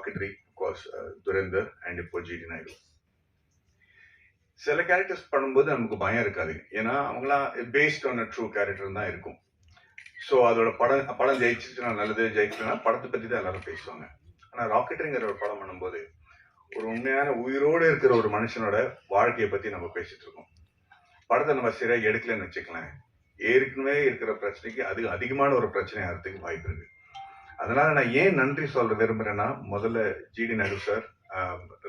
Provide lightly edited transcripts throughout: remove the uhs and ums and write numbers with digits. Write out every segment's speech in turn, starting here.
Rocketry, course துரேந்தர் and இப்போ GT Naidu. சில characters பண்ணும்போது நமக்கு பயம் இருக்காது, ஏன்னா அவங்களாம் based on a true character தான் இருக்கும். ஸோ அதோட படம் ஜெயிச்சுன்னா நல்லது, ஜெயிச்சுன்னா படத்தை பற்றி தான் எல்லாரும் பேசுவாங்க. ஆனால் ராக்கெட்ரிங்கிற ஒரு படம் பண்ணும்போது ஒரு உண்மையான உயிரோடு இருக்கிற ஒரு மனுஷனோட வாழ்க்கையை பற்றி நம்ம பேசிட்டு இருக்கோம். படத்தை நம்ம சரியாக எடுக்கலன்னு வச்சுக்கலாம், ஏற்கனவே இருக்கிற பிரச்சனைக்கு அதிகமான ஒரு பிரச்சனை ஆகிறதுக்கு வாய்ப்பு இருக்கு. அதனால நான் ஏன் நன்றி சொல்ல விரும்புறேன்னா, முதல்ல GD Naidu sir,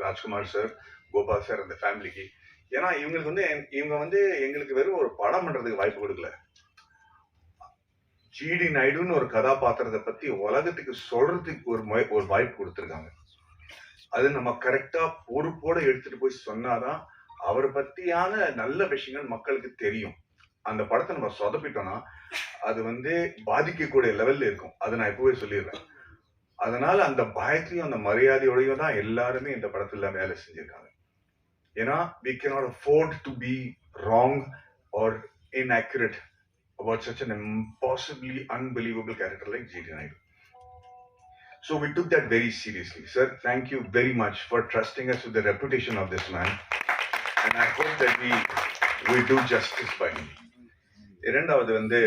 Rajkumar sir, Gopal sir, அந்த ஃபேமிலிக்கு. ஏன்னா இவங்க வந்து எங்களுக்கு வெறும் ஒரு படம் பண்றதுக்கு வாய்ப்பு கொடுக்கல, ஜிடி நாயுடுன்னு ஒரு கதாபாத்திரத்தை பத்தி உலகத்துக்கு சொல்றதுக்கு ஒரு வாய்ப்பு கொடுத்துருக்காங்க. அது நம்ம கரெக்டா பொறுப்போட எடுத்துட்டு போய் சொன்னாதான் அவரை பத்தியான நல்ல விஷயங்கள் மக்களுக்கு தெரியும். அந்த படத்தை நம்ம சொதப்பிட்டோம்னா அது வந்து பாதிக்கக்கூடிய லெவல்ல இருக்கும். அதை நான் எப்பவே சொல்லிடுறேன். அதனால அந்த பயத்தையும் அந்த மரியாதையோடையும் தான் எல்லாருமே இந்த படத்துல வேலை செஞ்சிருக்காங்க. ஏன்னா we cannot afford to be wrong or inaccurate about such an impossibly unbelievable character like G.D. Naidu. So we took that very seriously. Sir, thank you very much for trusting us with the reputation of this man. And I hope that we do justice by him. இரண்டாவது வந்து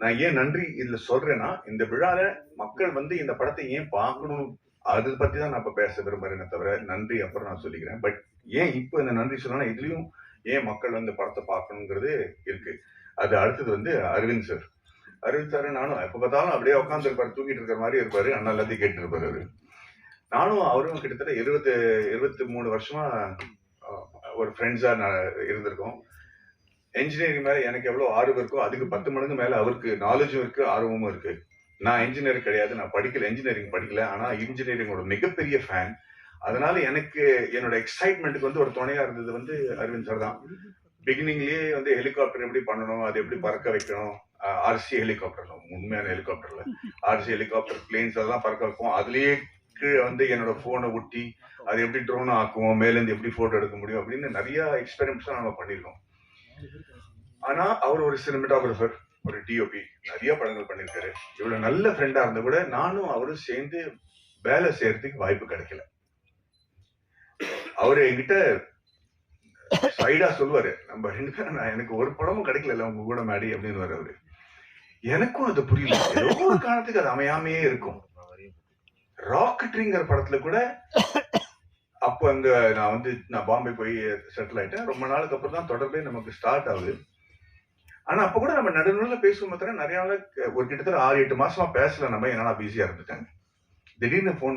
நான் ஏன் நன்றி இதுல சொல்றேன்னா, இந்த விழால மக்கள் வந்து இந்த படத்தை ஏன் பார்க்கணும் அதை பத்தி தான் நான் இப்ப பேச விரும்புறேனே தவிர, நன்றி அப்புறம் நான் சொல்லிக்கிறேன். பட் ஏன் இப்போ இந்த நன்றி சொல்லணும், இதுலயும் ஏன் மக்கள் வந்து படத்தை பார்க்கணுங்கிறது இருக்கு. அது அடுத்தது வந்து அரவிந்த் சார். அரவிந்த் சார் நானும் எப்ப பார்த்தாலும் அப்படியே உட்காந்து இருப்பாரு, தூங்கிட்டு இருக்கிற மாதிரி இருப்பாரு, அண்ணா எல்லாத்தையும் கேட்டு இருப்பாரு அவரு. நானும் அவரும் கிட்டத்தட்ட 23 வருஷமா ஒரு ஃப்ரெண்ட்ஸா இருந்திருக்கோம். என்ஜினியரிங் மேல எனக்கு எவ்வளவு ஆர்வம் இருக்கோ அதுக்கு 10 மடங்கு மேல அவருக்கு நாலேஜும் இருக்கு, ஆர்வமும் இருக்கு. நான் என்ஜினியர் கிடையாது, நான் படிக்கல, என்ஜினியரிங் படிக்கல, ஆனா இன்ஜினியரிங்கோட மிகப்பெரிய ஃபேன். அதனால எனக்கு என்னோட எக்ஸைட்மெண்ட்டுக்கு வந்து ஒரு துணையா இருந்தது வந்து அரவிந்த் சார் தான். பிகினிங்லயே வந்து ஹெலிகாப்டர் எப்படி பண்ணணும், அது எப்படி பறக்க வைக்கணும், ஆர்சி ஹெலிகாப்டர்ல, உண்மையான ஹெலிகாப்டர்ல ஆர்சி ஹெலிகாப்டர் பிளேன்ஸ் அதெல்லாம் பறக்க வைப்போம். அதுலயே கீழே வந்து என்னோட போனை ஒட்டி அது எப்படி ட்ரோன் ஆக்குவோம், மேல இருந்து எப்படி போட்டோ எடுக்க முடியும் அப்படின்னு நிறைய எக்ஸ்பெரிமெண்ட்ஸ் நம்ம பண்ணிருக்கோம். ஆனா அவர் ஒரு சினிமாட்டோகிராஃபர், ஒரு டிஓபி, நிறைய படங்கள் பண்ணிருக்காரு. இவ்வளவு நல்ல ஃப்ரெண்டா இருந்த கூட நானும் அவரும் சேர்ந்து வேலை செய்யறதுக்கு வாய்ப்பு கிடைக்கல. அவரு என்கிட்ட சைடா சொல்லுவாரு, நம்ம 2 பேரும் எனக்கு ஒரு படமும் கிடைக்கல உங்க கூட மேடி அப்படின்னு அவரு. எனக்கும் அது புரியல, ஏதோ ஒரு காரணத்துக்கு அது அமையாமையே இருக்கும். ராக்கெட்ரிங்கிற படத்துல கூட அப்போ அங்க நான் பாம்பே போய் செட்டில் ஆயிட்டேன். ரொம்ப நாளுக்கு அப்புறம் தான் தொடர்பே நமக்கு ஸ்டார்ட் ஆகுது. ஆனா அப்ப கூட நம்ம நடுநடுல பேசுவோம், மாத்திரம் நிறைய நாள் ஒரு கிட்டத்தட்ட 6-8 மாசமா பேசல நம்ம, ஏன்னா பிஸியா இருந்துட்டாங்க. திடீர்னு போன்